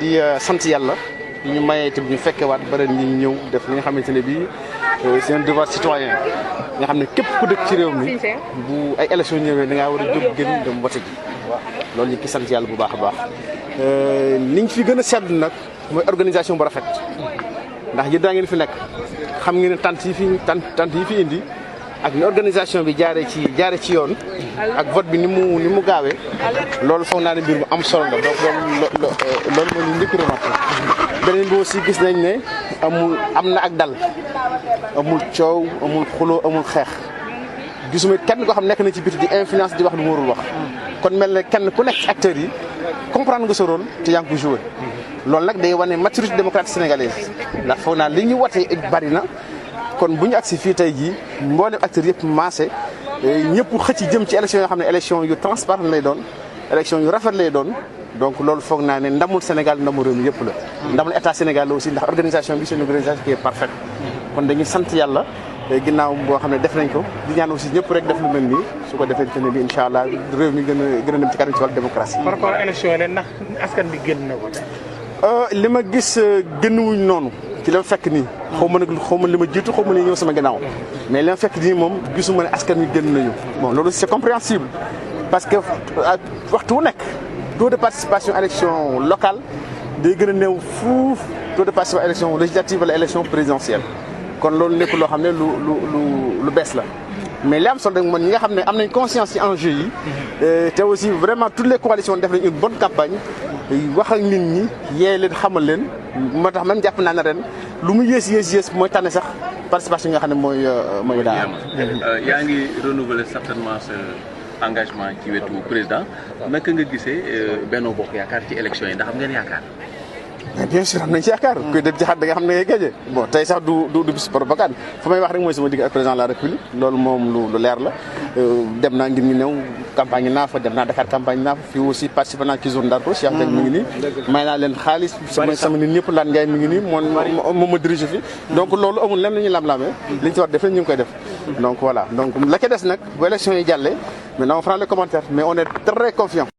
di sant yàlla ñu mayee itam ñu fekkewaat ba ren ñi ñëw def li nga xamante ne bii c'est un devoir citoyen nga xam ne képp ku dëkk ci réew mi bu ay élection ñëwee da ngaa war a jóg gën dem wote ji loolu ñu ki sant yàlla bu baax a baax liñ fi gën a seetlu nag mooy organisation bu rafet ndax yéen daa ngeen fi nekk xam ngeen ne tant yi fi indi ak ni organisation bi jaaree ci yoon ak vote bi ni mu gaawee loolu foog naa ne mbir mu am solo la donc loolu mooy li njëkk remarqué beneen bi aussi gis nañ ne am na ak dal amul coow amul xuloo amul xeex gisuma kenn koo xam nekk na ci biti di influence di wax lu mu warul wax kon mel ne kenn ku nekk ci acteurs yi comprendre nga sa rôle te yaa ngi ko joué loolu nag day wane maturité démocratique sénégalaise ndax foog naa li ñu wote bari na kon bu ñu agsi fii tey jii mboolem acteurs yëpp maase ñëpp xëcc jëm ci élection yoo xam ne élection yu transparent lay doon élection yu rafet lay doon donc loolu foog naa ne ndamul Sénégal ndamul réew mi yëpp la ndamul état Sénégal la aussi ndax organisation bi c'est une organisation qui est parfaite kon dañuy sant yàlla ginnaaw boo xam ne def nañ ko di ñaan aussi ñëpp rek def lu mel nii su ko defee ne bi incha allah réew mi gën a dem ci kanam ci wàllu démocratie. par rapport à élection yi ndax askan bi génn na ko. li ma gis génnuwuñ noonu ci la fekk nii xaw ma li ma jiitu xaw ma li ñëw sama gannaaw mais li ma fekk nii moom gisuma ne askan wi génn nañu. bon loolu c'est compréhensible parce que waxtu wu nekk taux de participation élection locale day gën a néew fuuf taux de participation élection législative wala élection présidentielle kon loolu nekk loo xam ne lu bees la. mais li am solo rek mooy ñi nga xam ne am nañ conscience ci enjeu yi te aussi vraiment toutes les coalitions def nañ une bonne campagne wax ak nit ñi yee leen xamal leen moo tax même jàpp naa ne ren lu mu yées mooy tànne sax participation yi nga xam ne mooy daa am. yaa ngi renouveler certainement sa engagement ci wetu président naka nga gisee Benno Bokk Yaakaar ci élection yi ndax am ngeen yaakaar. mais bien sûr am nañ ci yaakaar kuy dem ci xat da nga xam ne ngay gagné bon tey sax du bis propagande fa may wax rek mooy sama digg ak président de la république loolu moom lu leer la dem naa ngir ñu ñëw campagne naa fa dem naa Dakar campagne naa fa fii aussi participé naa ci zone Ndarko Cheikh Diagne mi ngi nii may naa leen xaalis sama nit ñëpp laan Ndiaye mi ngi nii moom ma dirige fi donc loolu amul lenn la ñuy lam-lamee li ñu ci war def ñu ngi koy def donc voilà donc la ca des nag bu élection yi jàllee maintenant on fera les commentaires mais on est très confiant.